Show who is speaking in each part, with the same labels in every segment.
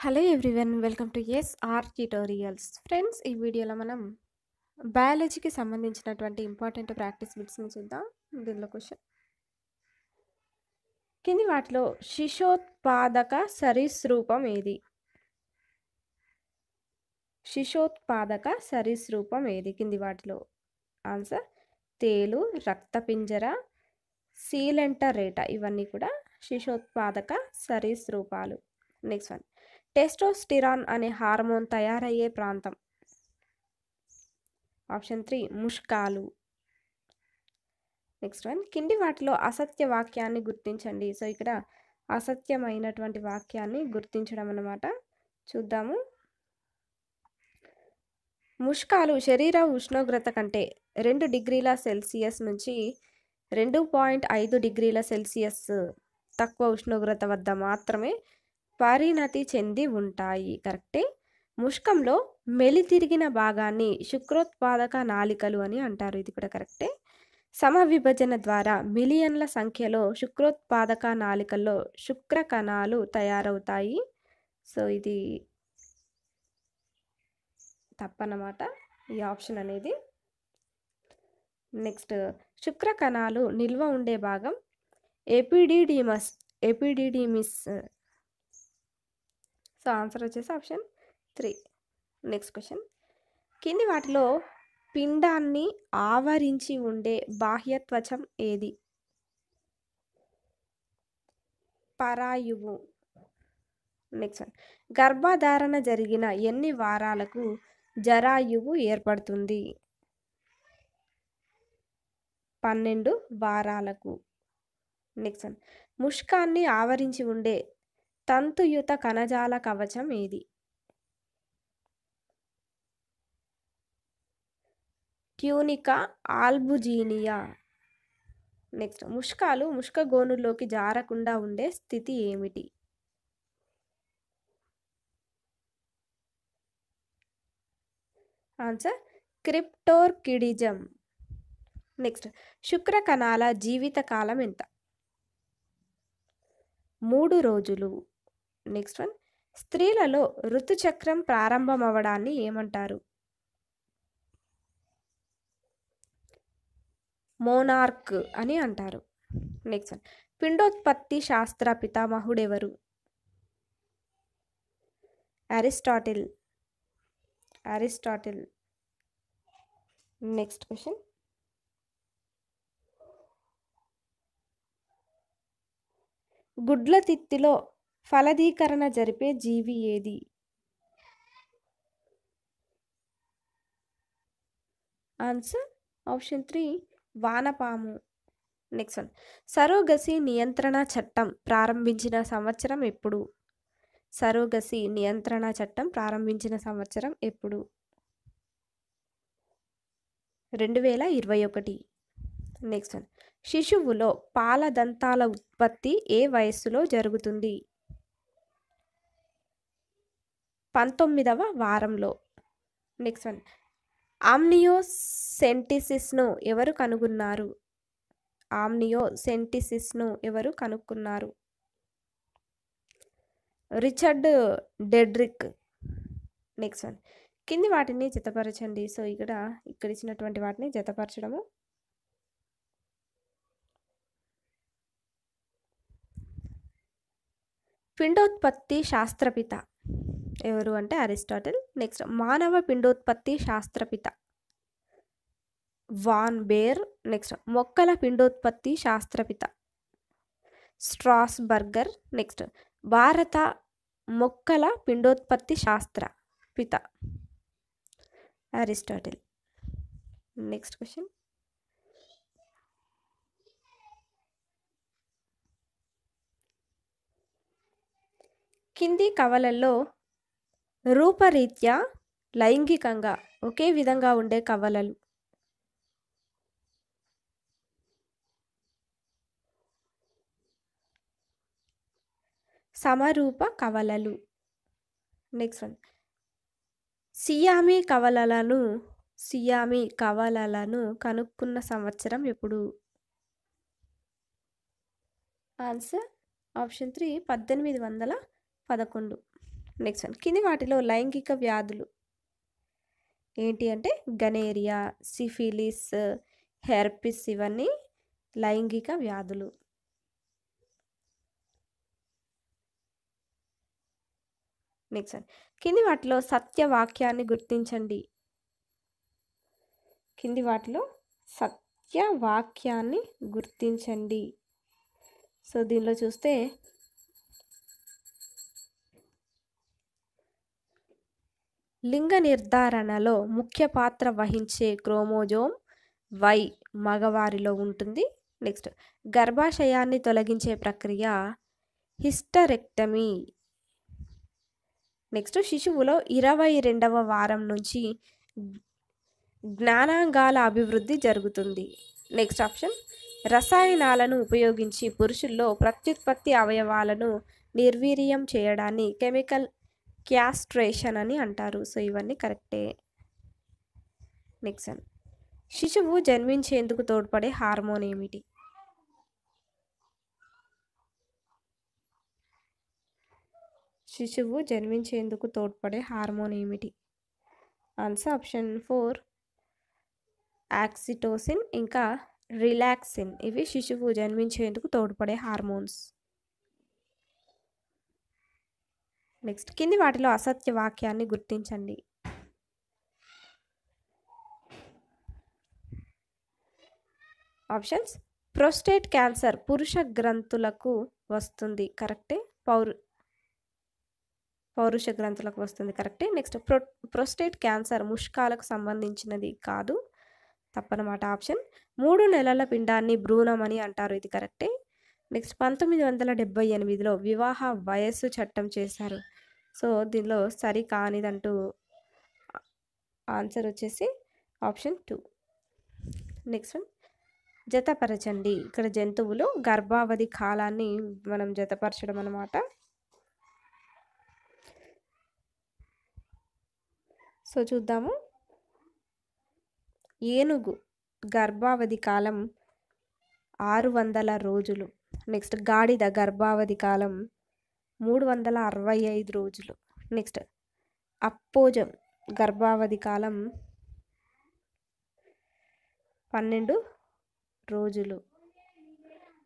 Speaker 1: Hello everyone welcome to SR tutorials. Friends, ఈ వీడియోలో మనం బయాలజీకి సంబంధించినటువంటి ఇంపార్టెంట్ ప్రాక్టీస్ బిట్స్ని చూద్దాం. దీనిలో క్వశ్చన్: కింది వాటిలో శిశోత్పాదక సరీసృపం ఏది? శిశోత్పాదక సరీసృపం ఏది కింది వాటిలో? ఆన్సర్: తేలు, రక్తపింజర, సీలెంటరేట. ఇవన్నీ కూడా శిశోత్పాదక సరీసృపాలు. నెక్స్ట్ వన్: టెస్టోస్టిరాన్ అనే హార్మోన్ తయారయ్యే ప్రాంతం? ఆప్షన్ 3 ముష్కాలు. నెక్స్ట్ వన్: కింది వాటిలో అసత్య వాక్యాన్ని గుర్తించండి. సో ఇక్కడ అసత్యమైనటువంటి వాక్యాన్ని గుర్తించడం అన్నమాట. చూద్దాము. ముష్కాలు శరీర ఉష్ణోగ్రత కంటే 2 డిగ్రీల సెల్సియస్ నుంచి 2.5 డిగ్రీల సెల్సియస్ తక్కువ ఉష్ణోగ్రత వద్ద మాత్రమే పరిణతి చెంది ఉంటాయి. కరెక్టే. ముష్కంలో మెలితిరిగిన భాగాన్ని శుక్రోత్పాదక నాళికలు అని అంటారు. ఇది కూడా కరెక్టే. సమవిభజన ద్వారా మిలియన్ల సంఖ్యలో శుక్రోత్పాదక నాళికల్లో శుక్ర కణాలు తయారవుతాయి. సో ఇది తప్పన్నమాట, ఈ ఆప్షన్ అనేది. నెక్స్ట్: శుక్ర కణాలు నిల్వ ఉండే భాగం ఎపిడిడిమిస్. సో ఆన్సర్ వచ్చేసి ఆప్షన్ 3. నెక్స్ట్ క్వశ్చన్: కింది వాటిలో పిండాన్ని ఆవరించి ఉండే బాహ్య త్వచం ఏది? పరాయువు. నెక్స్ట్ వన్: గర్భధారణ జరిగిన ఎన్ని వారాలకు జరాయువు ఏర్పడుతుంది? 12 వారాలకు. నెక్స్ట్ వన్: ముష్కాన్ని ఆవరించి ఉండే తంతుయుత కణజాల కవచం ఏది? ట్యూనికా ఆల్బుజినియా. నెక్స్ట్: ముష్కాలు ముష్కగోనుల్లోకి జారకుండా ఉండే స్థితి ఏమిటి? ఆన్సర్: క్రిప్టోర్కిడిజం. నెక్స్ట్: శుక్ర కణాల జీవిత కాలం ఎంత? 3 రోజులు. నెక్స్ట్ వన్: స్త్రీలలో ఋతుచక్రం ప్రారంభమవడాన్ని ఏమంటారు? మోనార్క్ అని అంటారు. నెక్స్ట్ వన్: పిండోత్పత్తి శాస్త్ర పితామహుడెవరు? అరిస్టాటిల్. నెక్స్ట్ క్వశ్చన్: గుడ్ల తిత్తిలో ఫలదీకరణ జరిపే జీవి ఏది? ఆన్సర్ ఆప్షన్ 3 వానపాము. నెక్స్ట్ వన్: సరోగసి నియంత్రణ చట్టం ప్రారంభించిన సంవత్సరం ఎప్పుడు? సరోగసి నియంత్రణ చట్టం ప్రారంభించిన సంవత్సరం ఎప్పుడు? 2021. నెక్స్ట్ వన్: శిశువులో పాల దంతాల ఉత్పత్తి ఏ వయస్సులో జరుగుతుంది? 19వ వారంలో. నెక్స్ట్ వన్: ఆమ్నియోసెంటిసిస్ను ఎవరు కనుగొన్నారు? రిచర్డ్ డెడ్రిక్. నెక్స్ట్ వన్: కింది వాటిని జతపరచండి. సో ఇక్కడ ఇచ్చినటువంటి వాటిని జతపరచడము. పిండోత్పత్తి శాస్త్రపిత ఎవరు అంటే అరిస్టాటిల్. నెక్స్ట్: మానవ పిండోత్పత్తి శాస్త్రపిత వాన్ బేర్. నెక్స్ట్: మొక్కల పిండోత్పత్తి శాస్త్రపిత స్ట్రాస్బర్గర్. నెక్స్ట్: భారత మొక్కల పిండోత్పత్తి శాస్త్ర పిత అరిస్టాటిల్. నెక్స్ట్ క్వశ్చన్: కింది కవలల్లో రూపరీత్యా లైంగికంగా ఒకే విధంగా ఉండే కవలలు? సమరూప కవలలు. నెక్స్ట్ వన్: సియామీ కవలలను కనుక్కున్న సంవత్సరం ఎప్పుడు? Answer option 3 1811. నెక్స్ట్ వన్, కింది వాటిలో లైంగిక వ్యాధులు ఏంటి అంటే గనేరియా, సిఫిలిస్, హెర్పిస్ ఇవన్నీ లైంగిక వ్యాధులు. నెక్స్ట్ వన్, కింది వాటిలో సత్యవాక్యాన్ని గుర్తించండి. కింది వాటిలో సత్యవాక్యాన్ని గుర్తించండి. సో దీనిలో చూస్తే లింగ నిర్ధారణలో ముఖ్య పాత్ర వహించే క్రోమోజోమ్ వై మగవారిలో ఉంటుంది. నెక్స్ట్, గర్భాశయాన్ని తొలగించే ప్రక్రియ హిస్టరెక్టమీ. నెక్స్ట్, శిశువులో 22వ వారం నుంచి జ్ఞానాంగాల అభివృద్ధి జరుగుతుంది. నెక్స్ట్ ఆప్షన్, రసాయనాలను ఉపయోగించి పురుషుల్లో ప్రత్యుత్పత్తి అవయవాలను నిర్వీర్యం చేయడాన్ని కెమికల్ క్యాస్ట్రేషన్ అని అంటారు. సో ఇవన్నీ కరెక్టే. నెక్స్ట్ వన్, శిశువు జన్మించేందుకు తోడ్పడే హార్మోన్ ఏమిటి? శిశువు జన్మించేందుకు తోడ్పడే హార్మోన్ ఏమిటి? ఆన్సర్ ఆప్షన్ 4 ఆక్సిటోసిన్ ఇంకా రిలాక్సిన్. ఇవి శిశువు జన్మించేందుకు తోడ్పడే హార్మోన్స్. నెక్స్ట్, కింది వాటిలో అసత్య వాక్యాన్ని గుర్తించండి. ఆప్షన్స్, ప్రోస్టేట్ క్యాన్సర్ పురుష గ్రంథులకు వస్తుంది, కరెక్టే. పౌరుష గ్రంథులకు వస్తుంది, కరెక్టే. నెక్స్ట్, ప్రోస్టేట్ క్యాన్సర్ ముష్కాలకు సంబంధించినది కాదు, తప్పనమాట. ఆప్షన్ 3 నెలల పిండాన్ని భ్రూణం అని అంటారు, ఇది కరెక్టే. నెక్స్ట్, 1978లో వివాహ వయస్సు చట్టం చేశారు. సో దీనిలో సరి కానిదంటూ ఆన్సర్ వచ్చేసి ఆప్షన్ 2. నెక్స్ట్ వన్, జతపరచండి. ఇక్కడ జంతువులు గర్భావధి కాలాన్ని మనం జతపరచడం అన్నమాట. సో చూద్దాము. ఏనుగు గర్భావధి కాలం 600 రోజులు. నెక్స్ట్, గాడిద గర్భావధి కాలం 365 రోజులు. నెక్స్ట్, అప్పోజం గర్భావధి కాలం 12 రోజులు.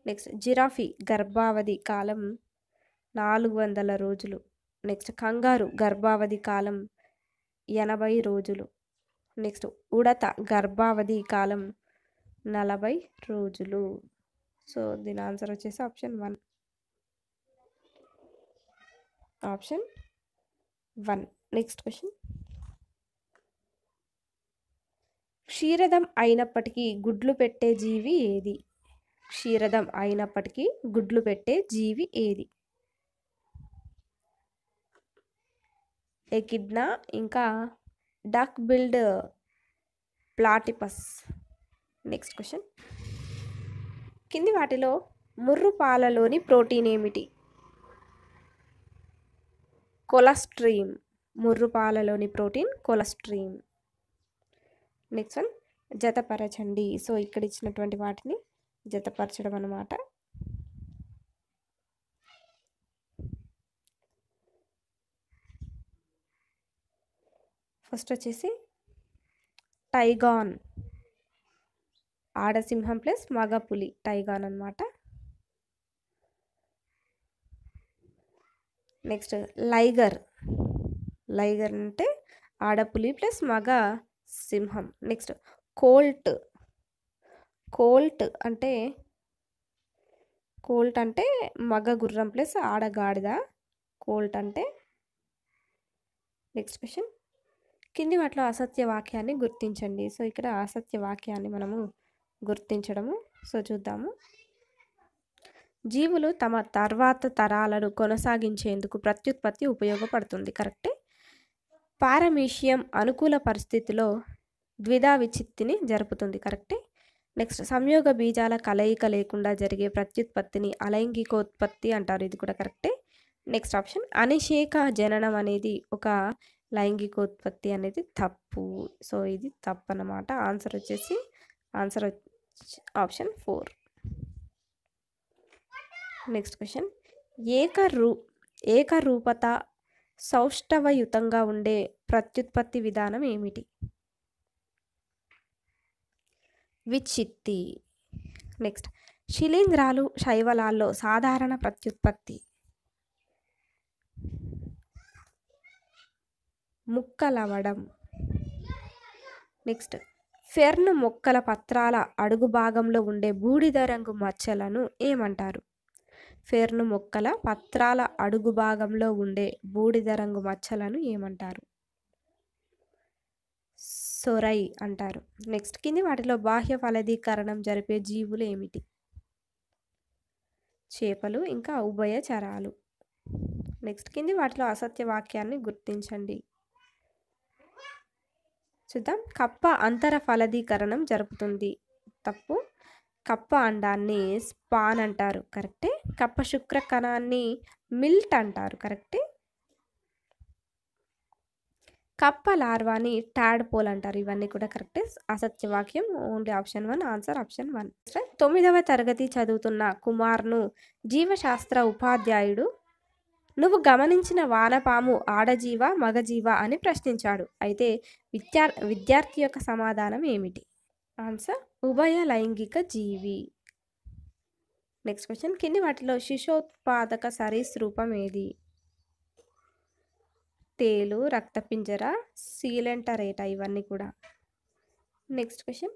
Speaker 1: నెక్స్ట్, జిరాఫీ గర్భావధి కాలం 400 రోజులు. నెక్స్ట్, కంగారు గర్భావధి కాలం 80 రోజులు. నెక్స్ట్, ఉడత గర్భావధి కాలం 40 రోజులు. సో దీని ఆన్సర్ వచ్చేసి ఆప్షన్ 1. ఆప్షన్ 1. నెక్స్ట్ క్వశ్చన్, క్షీరదం అయినప్పటికీ గుడ్లు పెట్టే జీవి ఏది? క్షీరదం అయినప్పటికీ గుడ్లు పెట్టే జీవి ఏది? ఎకిడ్నా ఇంకా duck billed platypus. Next question, కింది వాటిలో ముర్రు పాలలోని ప్రోటీన్ ఏమిటి? కొలెస్ట్రీమ్. ముర్రు పాలలోని ప్రోటీన్ కొలెస్ట్రీమ్. నెక్స్ట్ వన్, జతపరచండి. సో ఇక్కడ ఇచ్చినటువంటి వాటిని జతపరచడం అన్నమాట. ఫస్ట్ వచ్చేసి టైగాన్, ఆడసింహం ప్లస్ మగ పులి, టైగాన్ అన్నమాట. నెక్స్ట్, లైగర్. లైగర్ అంటే ఆడపులి ప్లస్ మగ సింహం. Next, Colt. కోల్ట్ అంటే మగ గుర్రం ప్లస్ ఆడగాడిద, కోల్ట్ అంటే. నెక్స్ట్ క్వశ్చన్, కింది వాటిలో అసత్య వాక్యాన్ని గుర్తించండి. సో ఇక్కడ అసత్య వాక్యాన్ని మనము గుర్తించడము. సో చూద్దాము. జీవులు తమ తర్వాత తరాలను కొనసాగించేందుకు ప్రత్యుత్పత్తి ఉపయోగపడుతుంది, కరెక్టే. పారమీషియం అనుకూల పరిస్థితిలో ద్విధా విచ్చిత్తిని జరుపుతుంది, కరెక్టే. నెక్స్ట్, సంయోగ బీజాల కలయిక లేకుండా జరిగే ప్రత్యుత్పత్తిని అలైంగికోత్పత్తి అంటారు, ఇది కూడా కరెక్టే. నెక్స్ట్ ఆప్షన్, అనిషేక జననం అనేది ఒక లైంగికోత్పత్తి అనేది తప్పు. సో ఇది తప్పు అన్నమాట. ఆన్సర్ వచ్చేసి ఆప్షన్ 4. నెక్స్ట్ క్వశ్చన్, ఏకరూపత సౌష్ఠవయుతంగా ఉండే ప్రత్యుత్పత్తి విధానం ఏమిటి? విచ్చిత్తి. నెక్స్ట్ శిలీంధ్రాలు శైవలాల్లో సాధారణ ప్రత్యుత్పత్తి. ముక్కలవడం. నెక్స్ట్ ఫెర్న్ మొక్కల పత్రాల అడుగు భాగంలో ఉండే బూడిద రంగు మచ్చలను ఏమంటారు? ఫెర్న్ మొక్కల పత్రాల అడుగు భాగంలో ఉండే బూడిద రంగు మచ్చలను ఏమంటారు? సొరై అంటారు. నెక్స్ట్ కింది వాటిలో బాహ్య ఫలదీకరణం జరిపే జీవులు ఏమిటి? చేపలు, ఇంకా ఉభయచరాలు. నెక్స్ట్ కింది వాటిలో అసత్య వాక్యాన్ని గుర్తించండి. చూద్దాం. కప్ప అంతర ఫలదీకరణం జరుపుతుంది. తప్పు. కప్ప అండాన్ని స్పాన్ అంటారు. కరెక్టే. కప్ప శుక్ర కణాన్ని మిల్ట్ అంటారు. కరెక్టే. కప్ప లార్వాని టాడ్పోల్ అంటారు. ఇవన్నీ కూడా కరెక్టే. అసత్య వాక్యం ఓన్లీ ఆప్షన్ 1. Answer option 1. 9వ తరగతి చదువుతున్న కుమార్ను జీవశాస్త్ర ఉపాధ్యాయుడు నువ్వు గమనించిన వానపాము ఆడజీవ మగజీవ అని ప్రశ్నించాడు. అయితే విద్యార్థి యొక్క సమాధానం ఏమిటి? ఆన్సర్ ఉభయ లైంగిక జీవి. Next question. కింది వాటిలో శిశోత్పాదక సరీసృపం ఏది? తేలు, రక్తపింజర, సీలెంటరేట. ఇవన్నీ కూడా. Next question.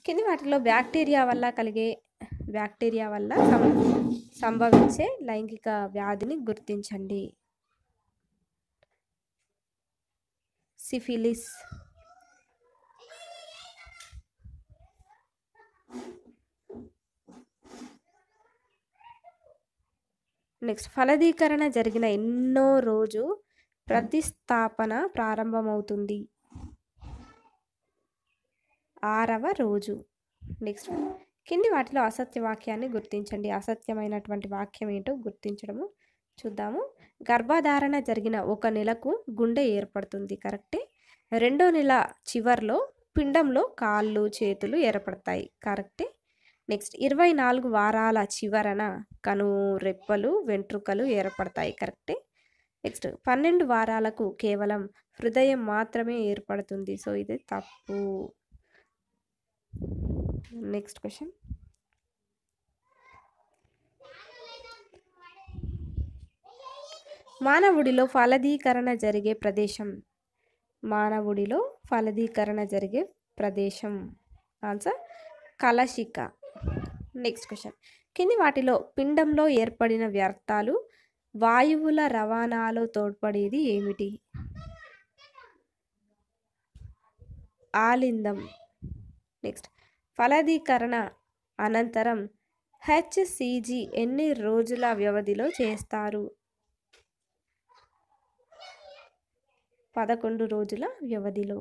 Speaker 1: కింది వాటిలో బ్యాక్టీరియా వల్ల సంభవించే లైంగిక వ్యాధిని గుర్తించండి. సిఫిలిస్. నెక్స్ట్ ఫలదీకరణ జరిగిన ఎన్నో రోజు ప్రతిస్థాపన ప్రారంభమవుతుంది? 6వ రోజు. నెక్స్ట్ కింది వాటిలో అసత్య వాక్యాన్ని గుర్తించండి. అసత్యమైనటువంటి వాక్యం ఏంటో గుర్తించడము చూద్దాము. గర్భధారణ జరిగిన 1 నెలకు గుండె ఏర్పడుతుంది. కరెక్టే. 2వ నెల చివర్లో పిండంలో కాళ్ళు చేతులు ఏర్పడతాయి. కరెక్టే. నెక్స్ట్ 24 వారాల చివరన కనురెప్పలు వెంట్రుకలు ఏర్పడతాయి. కరెక్టే. నెక్స్ట్ 12 వారాలకు కేవలం హృదయం మాత్రమే ఏర్పడుతుంది. సో ఇది తప్పు. Next question. మానవుడిలో ఫలదీకరణ జరిగే ప్రదేశం. ఆన్సర్ కలశిక. Next question. కింది వాటిలో పిండంలో ఏర్పడిన వ్యర్థాలు వాయువుల రవాణాలో తోడ్పడేది ఏమిటి? ఆలిందం. నెక్స్ట్ ఫలదీకరణ అనంతరం HCG ఎన్ని రోజుల వ్యవధిలో చేస్తారు? 11 రోజుల వ్యవధిలో.